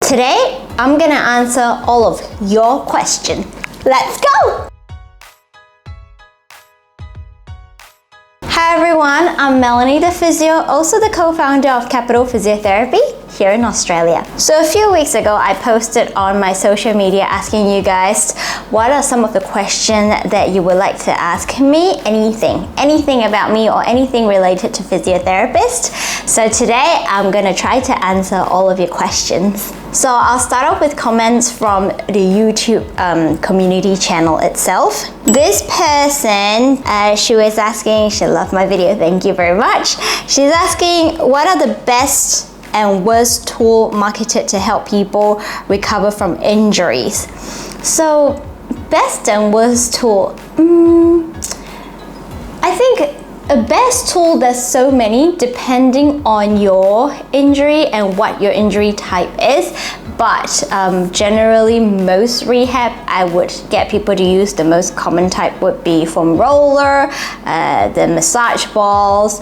Today, I'm gonna answer all of your questions. Let's go! Hi everyone, I'm Melanie the Physio, also the co-founder of Capital Physiotherapy here in Australia. So a few weeks ago, I posted on my social media asking you guys what are some of the questions that you would like to ask me, anything about me or anything related to physiotherapist. So today, I'm gonna try to answer all of your questions. So I'll start off with comments from the YouTube community channel itself. This person, she was asking, she loved my video, thank you very much. She's asking, what are the best and worst tool marketed to help people recover from injuries? So, best and worst tool, I think a best tool, there's so many depending on your injury and what your injury type is, but generally most rehab I would get people to use. The most common type would be foam roller, the massage balls,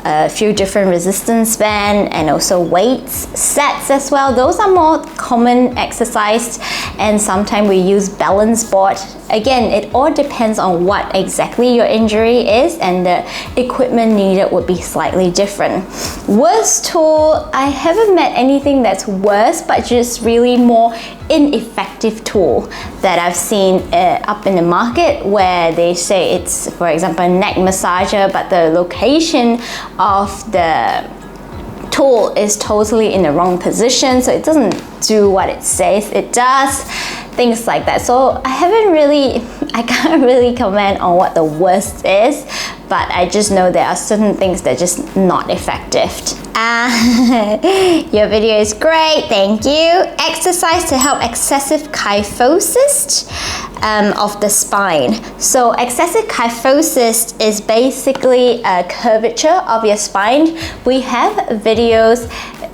a few different resistance band, and also weights sets as well. Those are more common exercise, and sometimes we use balance board. Again, it all depends on what exactly your injury is, and the equipment needed would be slightly different. Worst tool, I haven't met anything that's worse, but just really more ineffective tool that I've seen up in the market, where they say it's, for example, a neck massager, but the location of the tool is totally in the wrong position, so it doesn't do what it says it does, things like that. So I can't really comment on what the worst is, but I just know there are certain things that are just not effective. Your video is great, thank you. Exercise to help excessive kyphosis of the spine. So excessive kyphosis is basically a curvature of your spine. We have videos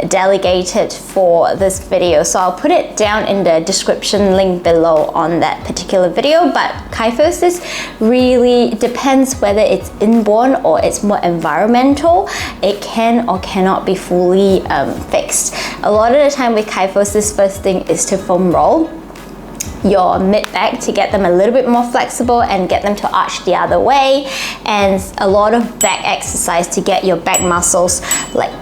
delegated for this video, so I'll put it down in the description link below on that particular video. But kyphosis really depends whether it's inborn or it's more environmental. It can or cannot be fully fixed. A lot of the time with kyphosis, first thing is to foam roll your mid-back to get them a little bit more flexible and get them to arch the other way, and a lot of back exercise to get your back muscles like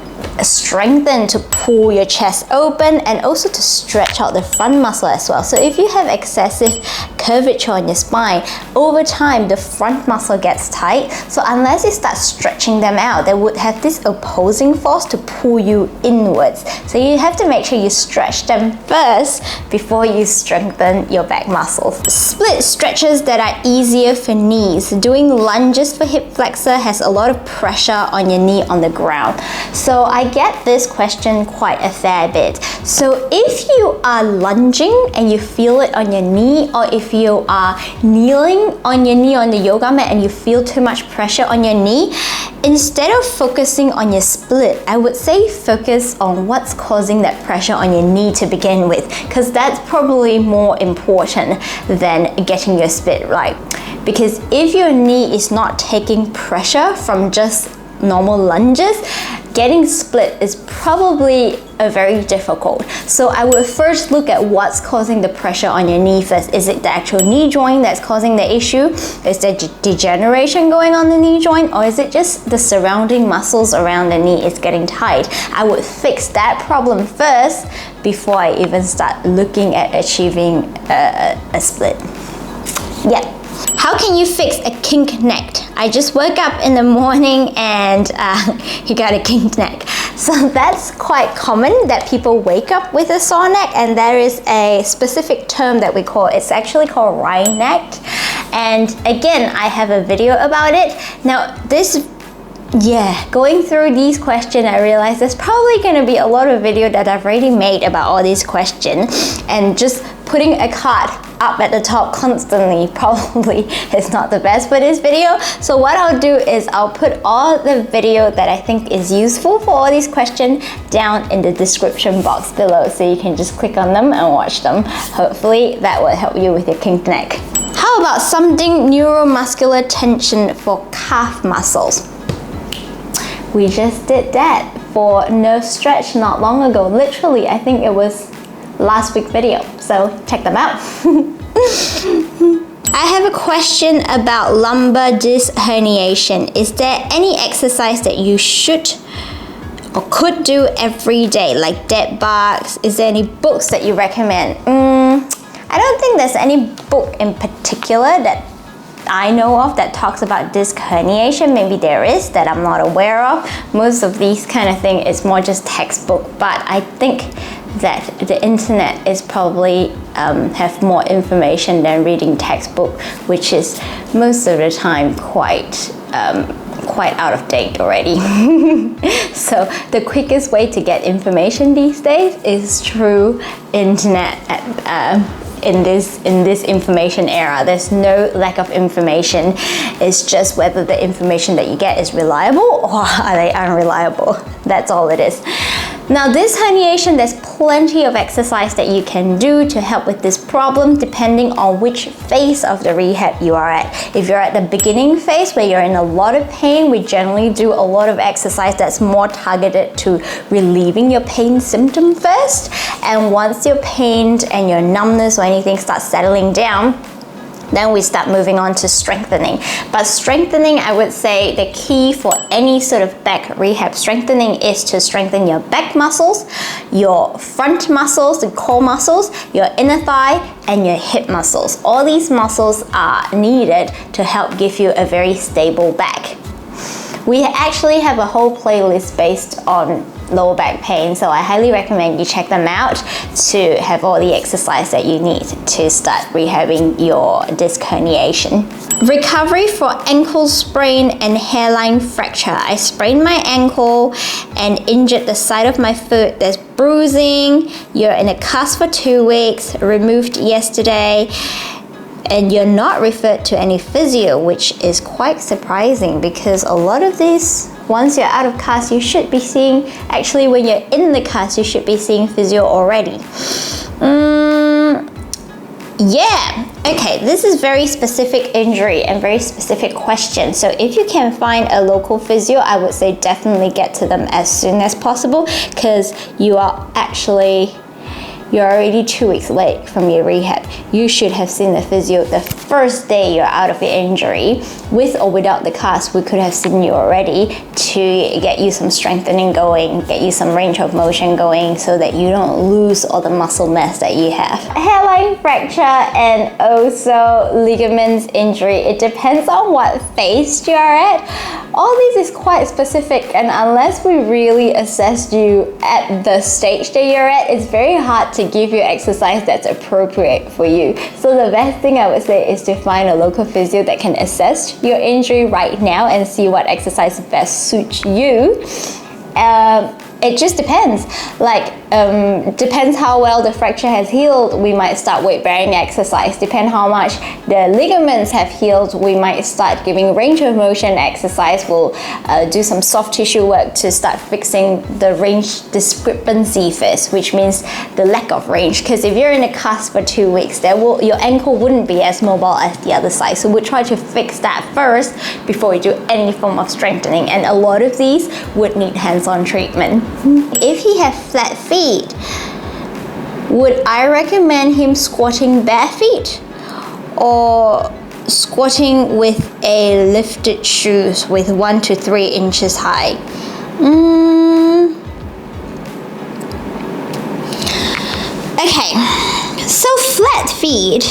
strengthen, to pull your chest open, and also to stretch out the front muscle as well. So if you have excessive curvature on your spine, over time the front muscle gets tight, so unless you start stretching them out, they would have this opposing force to pull you inwards. So you have to make sure you stretch them first before you strengthen your back muscles. Split stretches that are easier for knees. Doing lunges for hip flexor has a lot of pressure on your knee on the ground. So I get this question quite a fair bit. So if you are lunging and you feel it on your knee, or if you are kneeling on your knee on the yoga mat and you feel too much pressure on your knee, instead of focusing on your split, I would say focus on what's causing that pressure on your knee to begin with, because that's probably more important than getting your split right. Because if your knee is not taking pressure from just normal lunges, getting split is probably very difficult. So I would first look at what's causing the pressure on your knee first. Is it the actual knee joint that's causing the issue? Is there degeneration going on the knee joint, or is it just the surrounding muscles around the knee is getting tight? I would fix that problem first before I even start looking at achieving a split. Yeah. How can you fix a kinked neck? I just woke up in the morning and you got a kinked neck. So that's quite common that people wake up with a sore neck, and there is a specific term that we call, it's actually called wry neck. And again, I have a video about it. Now going through these questions, I realized there's probably going to be a lot of video that I've already made about all these questions, and just putting a card up at the top constantly probably is not the best for this video. So what I'll do is I'll put all the video that I think is useful for all these questions down in the description box below, so you can just click on them and watch them. Hopefully that will help you with your kinked neck. How about something neuromuscular tension for calf muscles? We just did that for nerve stretch not long ago. Literally, I think it was last week's video, so check them out. I have a question about lumbar disc herniation. Is there any exercise that you should or could do every day, like dead bugs? Is there any books that you recommend? I don't think there's any book in particular that I know of that talks about disc herniation. Maybe there is that I'm not aware of. Most of these kind of thing is more just textbook, but I think that the internet is probably have more information than reading textbook, which is most of the time quite out of date already. So the quickest way to get information these days is through internet. In this information era, there's no lack of information. It's just whether the information that you get is reliable or are they unreliable. That's all it is. Now, this herniation, there's plenty of exercise that you can do to help with this problem depending on which phase of the rehab you are at. If you're at the beginning phase where you're in a lot of pain, we generally do a lot of exercise that's more targeted to relieving your pain symptom first. And once your pain and your numbness or anything starts settling down, then we start moving on to strengthening. But strengthening, I would say the key for any sort of back rehab strengthening is to strengthen your back muscles, your front muscles, the core muscles, your inner thigh, and your hip muscles. All these muscles are needed to help give you a very stable back. We actually have a whole playlist based on lower back pain, so I highly recommend you check them out to have all the exercise that you need to start rehabbing your disc herniation. Recovery for ankle sprain and hairline fracture. I sprained my ankle and injured the side of my foot. There's bruising. You're in a cast for 2 weeks, removed yesterday, and you're not referred to any physio, which is quite surprising because a lot of these, once you're out of cast, you should be seeing, actually when you're in the cast, you should be seeing physio already. Yeah, okay, this is very specific injury and very specific question. So if you can find a local physio, I would say definitely get to them as soon as possible because you're already 2 weeks late from your rehab. You should have seen the physio the first day you're out of your injury. With or without the cast, we could have seen you already to get you some strengthening going, get you some range of motion going so that you don't lose all the muscle mass that you have. Hairline fracture and also ligaments injury. It depends on what phase you are at. All this is quite specific, and unless we really assess you at the stage that you're at, it's very hard to give you exercise that's appropriate for you. So the best thing I would say is to find a local physio that can assess your injury right now and see what exercise best suits you. It just depends. Depends how well the fracture has healed, we might start weight-bearing exercise. Depend how much the ligaments have healed, we might start giving range of motion exercise. We'll do some soft tissue work to start fixing the range discrepancy first, which means the lack of range. Because if you're in a cast for 2 weeks, your ankle wouldn't be as mobile as the other side. So we'll try to fix that first before we do any form of strengthening. And a lot of these would need hands-on treatment. If he has flat feet, would I recommend him squatting bare feet or squatting with a lifted shoes with 1 to 3 inches high? Okay, so flat feet.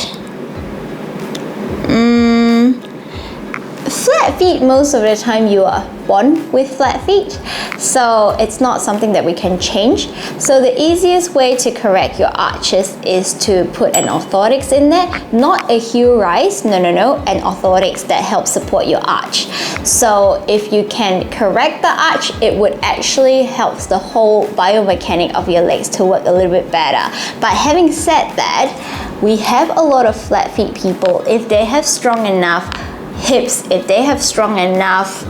Flat feet, most of the time you are born with flat feet, so it's not something that we can change. So the easiest way to correct your arches is to put an orthotics in there, not a heel rise, no, an orthotics that helps support your arch. So if you can correct the arch, it would actually help the whole biomechanics of your legs to work a little bit better. But having said that, we have a lot of flat feet people. If they have strong enough hips, if they have strong enough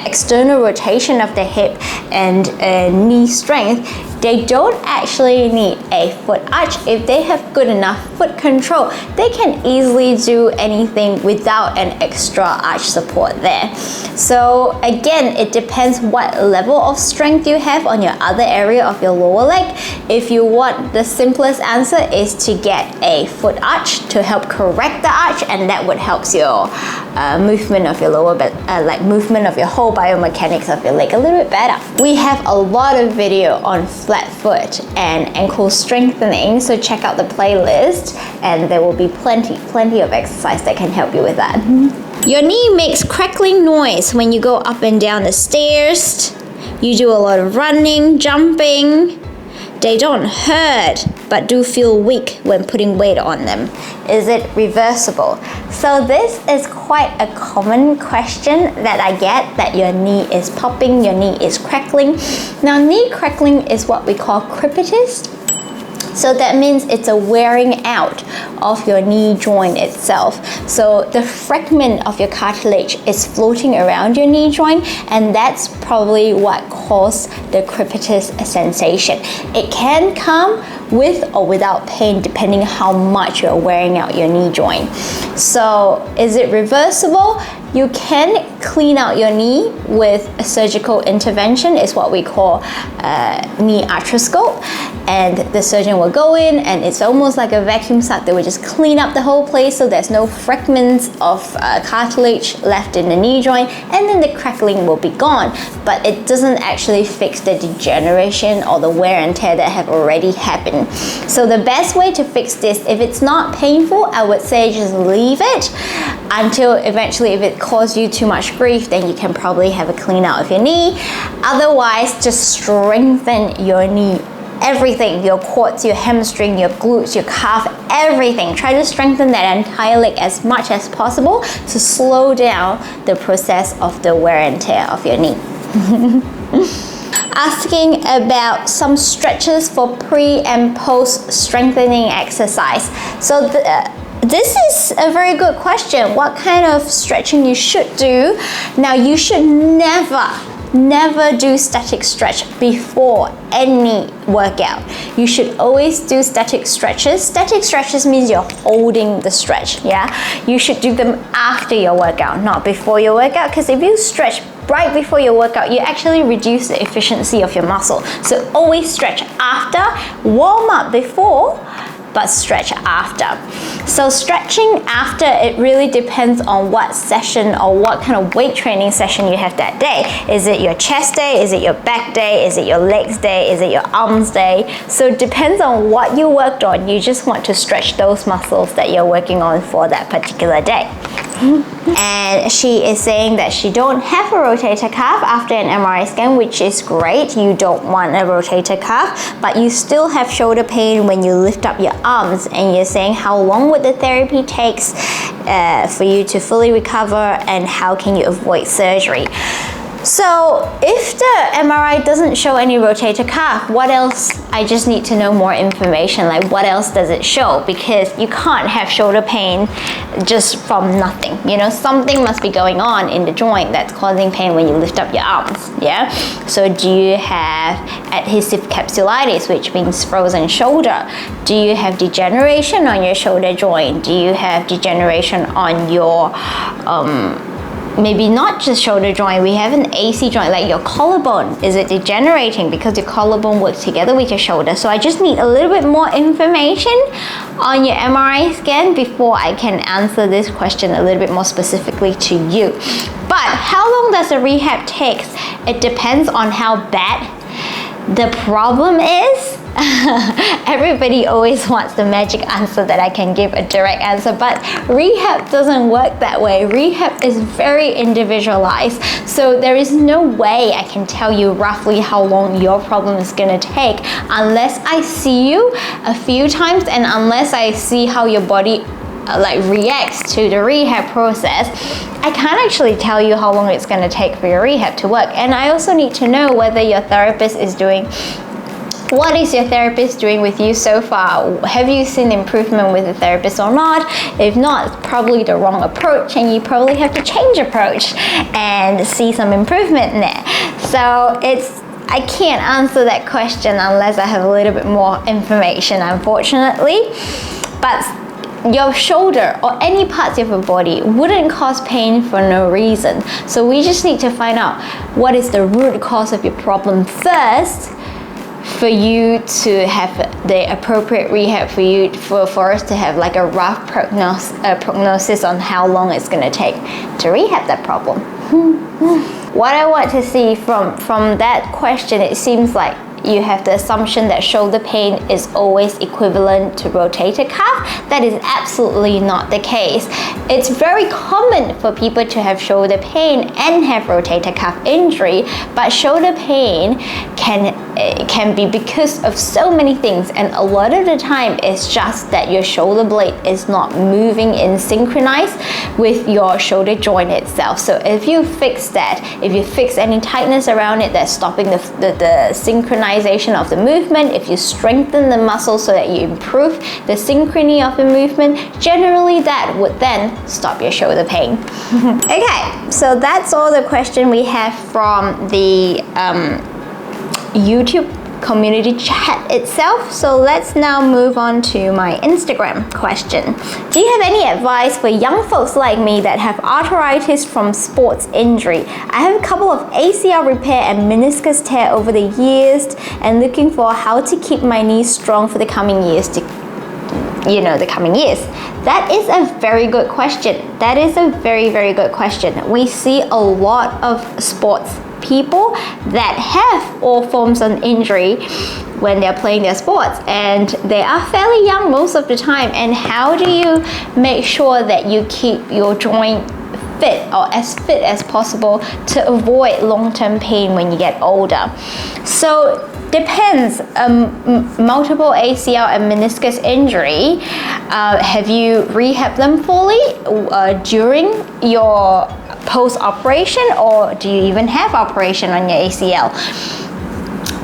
external rotation of the hip and knee strength, they don't actually need a foot arch. If they have good enough foot control, they can easily do anything without an extra arch support there. So again, it depends what level of strength you have on your other area of your lower leg. If you want, the simplest answer is to get a foot arch to help correct the arch, and that would help your movement of your lower back, like movement of your whole biomechanics of your leg a little bit better. We have a lot of video on flat foot and ankle strengthening, so check out the playlist and there will be plenty of exercise that can help you with that. Your knee makes crackling noise when you go up and down the stairs. You do a lot of running, jumping. They don't hurt, but do feel weak when putting weight on them. Is it reversible? So this is quite a common question that I get, that your knee is popping, your knee is crackling. Now, knee crackling is what we call crepitus. So that means it's a wearing out of your knee joint itself. So the fragment of your cartilage is floating around your knee joint, and that's probably what caused the crepitus sensation. It can come with or without pain depending how much you're wearing out your knee joint. So is it reversible? You can clean out your knee with a surgical intervention. It's what we call knee arthroscope, and the surgeon will go in and it's almost like a vacuum suck. They will just clean up the whole place so there's no fragments of cartilage left in the knee joint, and then the crackling will be gone. But it doesn't actually fix the degeneration or the wear and tear that have already happened. So the best way to fix this, if it's not painful, I would say just leave it until eventually, if it causes you too much grief, then you can probably have a clean out of your knee. Otherwise, just strengthen your knee. Everything, your quads, your hamstring, your glutes, your calf, everything. Try to strengthen that entire leg as much as possible to slow down the process of the wear and tear of your knee. Asking about some stretches for pre and post strengthening exercise. So this is a very good question. What kind of stretching you should do? Now, you should never do static stretch before any workout. You should always do static stretches. Static stretches means you're holding the stretch, yeah? You should do them after your workout, not before your workout, because if you stretch right before your workout, you actually reduce the efficiency of your muscle. So always stretch after, warm up before, but stretch after. So stretching after, it really depends on what session or what kind of weight training session you have that day. Is it your chest day? Is it your back day? Is it your legs day? Is it your arms day? So it depends on what you worked on. You just want to stretch those muscles that you're working on for that particular day. And she is saying that she don't have a rotator cuff after an MRI scan, which is great. You don't want a rotator cuff, but you still have shoulder pain when you lift up your arms, and you're saying how long would the therapy takes for you to fully recover, and how can you avoid surgery? So if the MRI doesn't show any rotator cuff, what else? I just need to know more information, like what else does it show? Because you can't have shoulder pain just from nothing. You know, something must be going on in the joint that's causing pain when you lift up your arms, yeah? So do you have adhesive capsulitis, which means frozen shoulder? Do you have degeneration on your shoulder joint? Do you have degeneration on your maybe not just shoulder joint, we have an AC joint, like your collarbone. Is it degenerating because your collarbone works together with your shoulder? So I just need a little bit more information on your MRI scan before I can answer this question a little bit more specifically to you. But how long does a rehab take? It depends on how bad the problem is. Everybody always wants the magic answer that I can give a direct answer, but rehab doesn't work that way. Rehab is very individualized, so there is no way I can tell you roughly how long your problem is going to take unless I see you a few times, and unless I see how your body reacts to the rehab process. I can't actually tell you how long it's going to take for your rehab to work. And I also need to know whether your therapist is doing What is your therapist doing with you so far? Have you seen improvement with the therapist or not? If not, it's probably the wrong approach, and you probably have to change approach and see some improvement there. So I can't answer that question unless I have a little bit more information, unfortunately. But your shoulder or any parts of your body wouldn't cause pain for no reason. So we just need to find out what is the root cause of your problem first for you to have the appropriate rehab, for us to have like a rough prognosis on how long it's going to take to rehab that problem. What I want to see from that question, it seems like you have the assumption that shoulder pain is always equivalent to rotator cuff. That is absolutely not the case. It's very common for people to have shoulder pain and have rotator cuff injury, but shoulder pain can be because of so many things, and a lot of the time it's just that your shoulder blade is not moving in synchronized with your shoulder joint itself. So if you fix that, if you fix any tightness around it that's stopping the synchronization of the movement, if you strengthen the muscle so that you improve the synchrony of the movement, generally that would then stop your shoulder pain. Okay, so that's all the question we have from the YouTube community chat itself. So let's now move on to my Instagram question. Do you have any advice for young folks like me that have arthritis from sports injury? I have a couple of ACL repair and meniscus tear over the years and looking for how to keep my knees strong for the coming years That is a very good question. That is a very, very good question. We see a lot of sports people that have all forms of injury when they're playing their sports, and they are fairly young most of the time. And how do you make sure that you keep your joint fit or as fit as possible to avoid long-term pain when you get older? So depends. Multiple ACL and meniscus injury, have you rehabbed them fully during your post-operation, or do you even have operation on your ACL?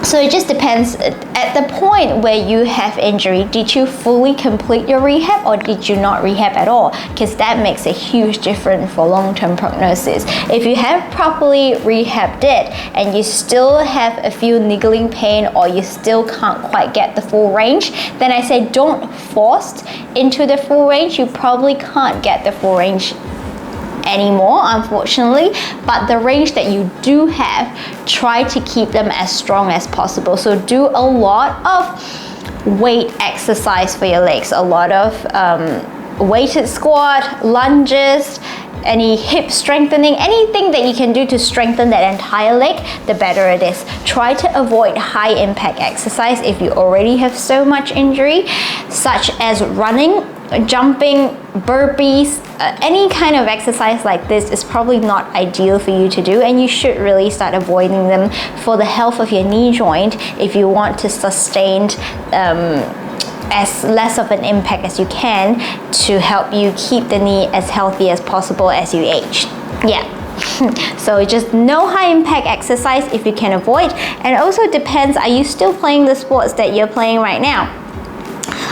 So it just depends. At the point where you have injury, did you fully complete your rehab or did you not rehab at all? Because that makes a huge difference for long-term prognosis. If you have properly rehabbed it and you still have a few niggling pain or you still can't quite get the full range, then I say don't force into the full range. You probably can't get the full range anymore, unfortunately, but the range that you do have, try to keep them as strong as possible. So do a lot of weight exercise for your legs, a lot of weighted squat, lunges, any hip strengthening, anything that you can do to strengthen that entire leg, the better it is. Try to avoid high impact exercise if you already have so much injury, such as running, jumping, burpees, any kind of exercise like this is probably not ideal for you to do, and you should really start avoiding them for the health of your knee joint if you want to sustain as less of an impact as you can to help you keep the knee as healthy as possible as you age. Yeah. So just no high impact exercise if you can avoid, and also depends, are you still playing the sports that you're playing right now?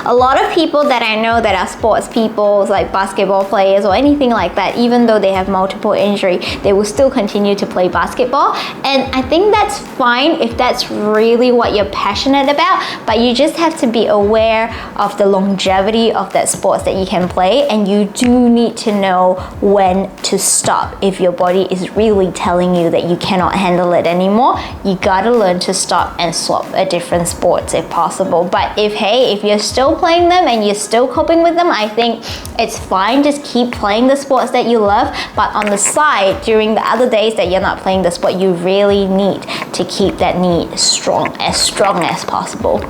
A lot of people that I know that are sports people, like basketball players or anything like that, even though they have multiple injury, they will still continue to play basketball. And I think that's fine if that's really what you're passionate about, but you just have to be aware of the longevity of that sports that you can play, and you do need to know when to stop. If your body is really telling you that you cannot handle it anymore, you gotta learn to stop and swap a different sports if possible. But if you're still playing them and you're still coping with them, I think it's fine. Just keep playing the sports that you love, but on the side, during the other days that you're not playing the sport, you really need to keep that knee strong as possible.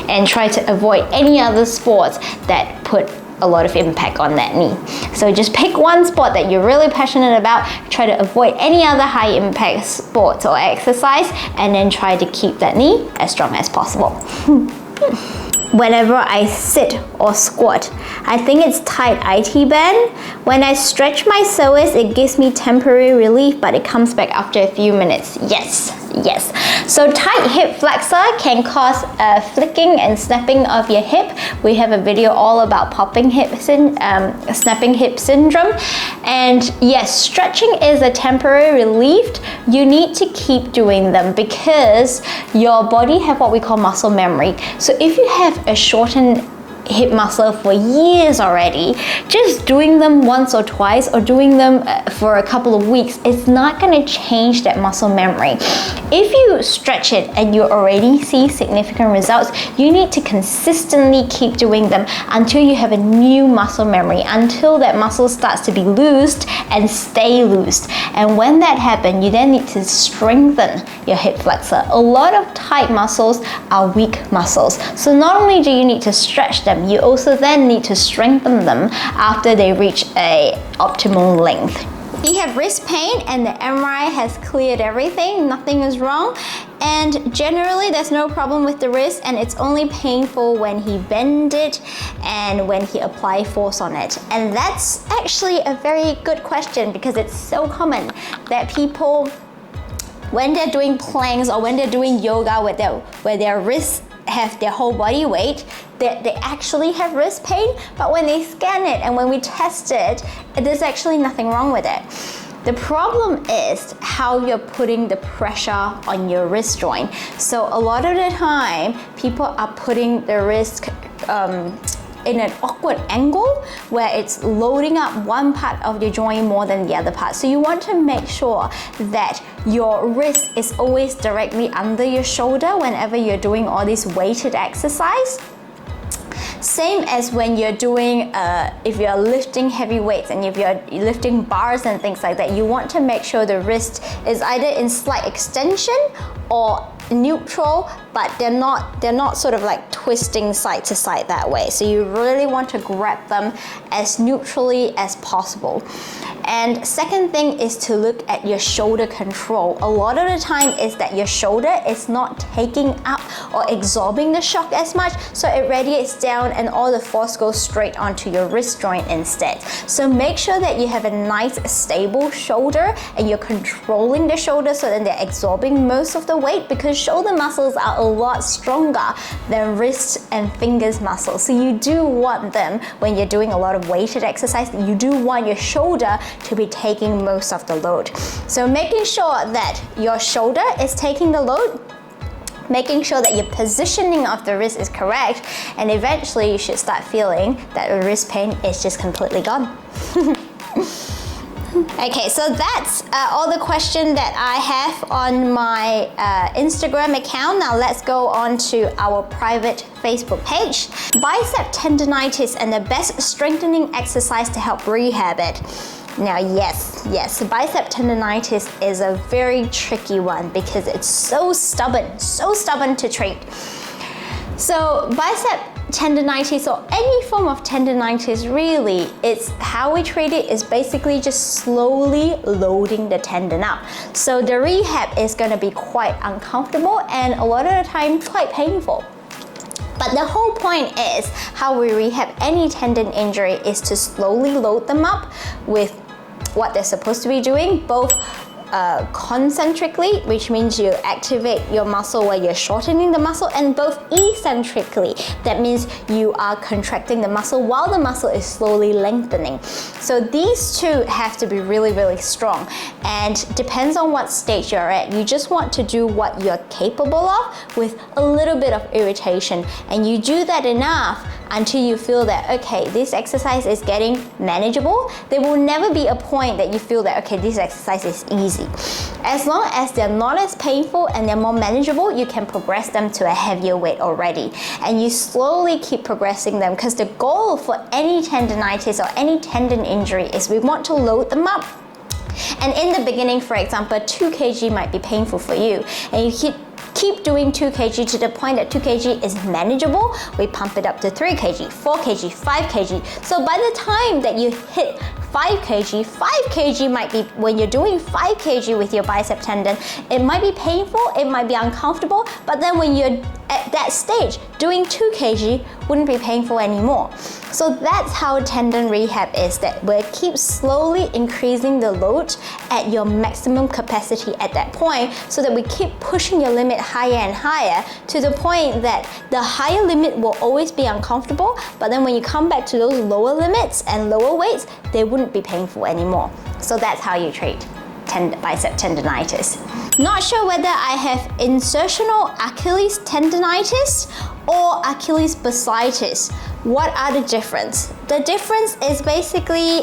And try to avoid any other sports that put a lot of impact on that knee. So just pick one sport that you're really passionate about, try to avoid any other high impact sports or exercise, and then try to keep that knee as strong as possible. Whenever I sit or squat, I think it's tight IT band. When I stretch my psoas, it gives me temporary relief, but it comes back after a few minutes. Yes, Yes, so tight hip flexor can cause flicking and snapping of your hip. We have a video all about snapping hip syndrome. And yes, stretching is a temporary relief. You need to keep doing them because your body have what we call muscle memory. So if you have a shortened hip muscle for years already, just doing them once or twice or doing them for a couple of weeks, it's not going to change that muscle memory. If you stretch it and you already see significant results, you need to consistently keep doing them until you have a new muscle memory, until that muscle starts to be loosed and stay loosed. And when that happens, you then need to strengthen your hip flexor. A lot of tight muscles are weak muscles. So not only do you need to stretch them, you also then need to strengthen them after they reach a optimal length. He had wrist pain and the MRI has cleared everything, nothing is wrong, and generally there's no problem with the wrist, and it's only painful when he bend it and when he apply force on it. And that's actually a very good question because it's so common that people, when they're doing planks or when they're doing yoga where their wrists have their whole body weight, they actually have wrist pain, but when they scan it and when we test it, there's actually nothing wrong with it. The problem is how you're putting the pressure on your wrist joint. So a lot of the time, people are putting the wrist in an awkward angle where it's loading up one part of the joint more than the other part. So you want to make sure that your wrist is always directly under your shoulder whenever you're doing all this weighted exercise. Same as when you're doing, if you're lifting heavy weights and if you're lifting bars and things like that, you want to make sure the wrist is either in slight extension or neutral, but they're not sort of like twisting side to side that way. So you really want to grab them as neutrally as possible. And second thing is to look at your shoulder control. A lot of the time is that your shoulder is not taking up or absorbing the shock as much, so it radiates down and all the force goes straight onto your wrist joint instead. So make sure that you have a nice stable shoulder and you're controlling the shoulder so that they're absorbing most of the weight, because shoulder muscles are a lot stronger than wrist and fingers muscles. So you do want them, when you're doing a lot of weighted exercise, you do want your shoulder to be taking most of the load. So making sure that your shoulder is taking the load, making sure that your positioning of the wrist is correct, and eventually you should start feeling that the wrist pain is just completely gone. Okay, so that's all the questions that I have on my Instagram account. Now let's go on to our private Facebook page. Bicep tendonitis and the best strengthening exercise to help rehab it. Now, yes, bicep tendonitis is a very tricky one because it's so stubborn to treat. So bicep tendonitis, or any form of tendonitis really, it's how we treat it is basically just slowly loading the tendon up. So the rehab is going to be quite uncomfortable and a lot of the time quite painful. But the whole point is how we rehab any tendon injury is to slowly load them up with what they're supposed to be doing, both concentrically, which means you activate your muscle while you're shortening the muscle, and both eccentrically, that means you are contracting the muscle while the muscle is slowly lengthening. So these two have to be really, really strong, and depends on what stage you're at. You just want to do what you're capable of with a little bit of irritation, and you do that enough until you feel that, okay, this exercise is getting manageable. There will never be a point that you feel that, okay, this exercise is easy. As long as they're not as painful and they're more manageable, you can progress them to a heavier weight already. And you slowly keep progressing them, because the goal for any tendonitis or any tendon injury is we want to load them up. And in the beginning, for example, 2 kg might be painful for you, and you keep doing 2 kg to the point that 2 kg is manageable. We pump it up to 3 kg, 4 kg, 5 kg. So by the time that you hit 5 kg might be, when you're doing 5 kg with your bicep tendon, it might be painful, it might be uncomfortable, but then when you're at that stage, doing 2 kg wouldn't be painful anymore. So that's how tendon rehab is, that we keep slowly increasing the load at your maximum capacity at that point, so that we keep pushing your limit higher and higher to the point that the higher limit will always be uncomfortable, but then when you come back to those lower limits and lower weights, they wouldn't be painful anymore. So that's how you treat bicep tendonitis. Not sure whether I have insertional Achilles tendonitis or Achilles bursitis. What are the difference? The difference is basically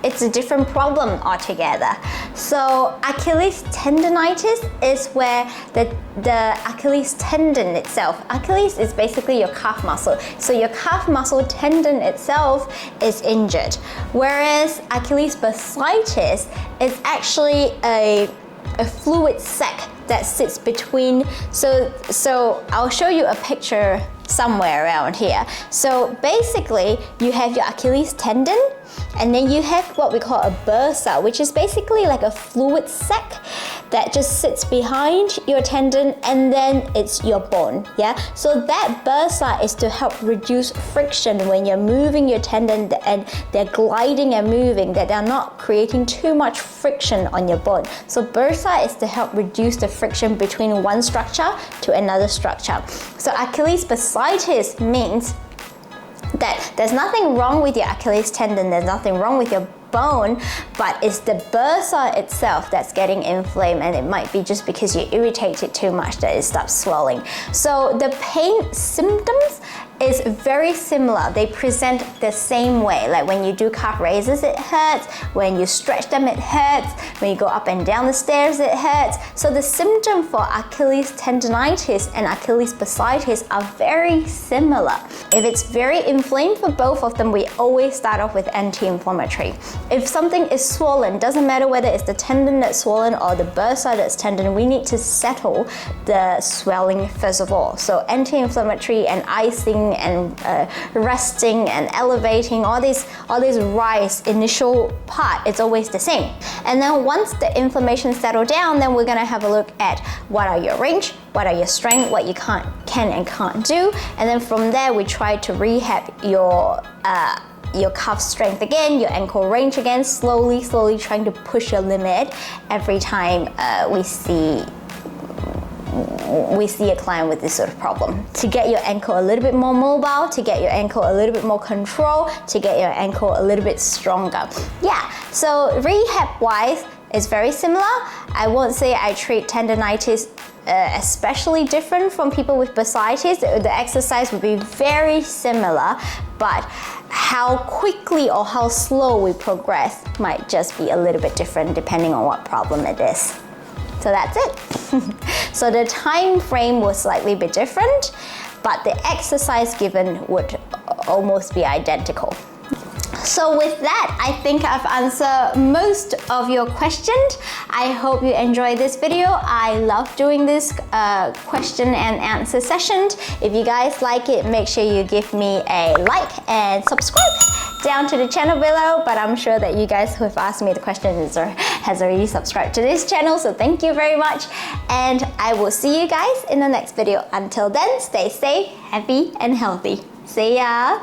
it's a different problem altogether. So Achilles tendonitis is where the Achilles tendon itself, Achilles is basically your calf muscle. So your calf muscle tendon itself is injured. Whereas Achilles bursitis is actually a fluid sac that sits between, so I'll show you a picture somewhere around here. So basically you have your Achilles tendon, and then you have what we call a bursa, which is basically like a fluid sac that just sits behind your tendon, and then it's your bone, yeah? So that bursa is to help reduce friction when you're moving your tendon and they're gliding and moving, that they're not creating too much friction on your bone. So bursa is to help reduce the friction between one structure to another structure. So Achilles bursitis means that there's nothing wrong with your Achilles tendon, there's nothing wrong with your bone, but it's the bursa itself that's getting inflamed, and it might be just because you irritate it too much that it stops swelling. So the pain symptoms is very similar. They present the same way. Like when you do calf raises, it hurts. When you stretch them, it hurts. When you go up and down the stairs, it hurts. So the symptom for Achilles tendonitis and Achilles bursitis are very similar. If it's very inflamed for both of them, we always start off with anti-inflammatory. If something is swollen, doesn't matter whether it's the tendon that's swollen or the bursa that's tendon, we need to settle the swelling first of all. So anti-inflammatory and icing and resting and elevating, all these rise initial part, it's always the same. And then once the inflammation settled down, then we're gonna have a look at what are your range, what are your strength, what you can and can't do, and then from there we try to rehab your calf strength again, your ankle range again, slowly trying to push your limit every time we see a client with this sort of problem. To get your ankle a little bit more mobile, to get your ankle a little bit more control, to get your ankle a little bit stronger. Yeah, so rehab wise, it's very similar. I won't say I treat tendonitis especially different from people with bursitis. The exercise would be very similar, but how quickly or how slow we progress might just be a little bit different depending on what problem it is. So that's it. So the time frame was slightly bit different, but the exercise given would almost be identical. So with that, I think I've answered most of your questions. I hope you enjoyed this video. I love doing this question and answer session. If you guys like it, make sure you give me a like and subscribe down to the channel below, but I'm sure that you guys who have asked me the questions has already subscribed to this channel, so thank you very much, and I will see you guys in the next video. Until then, stay safe, happy and healthy. See ya!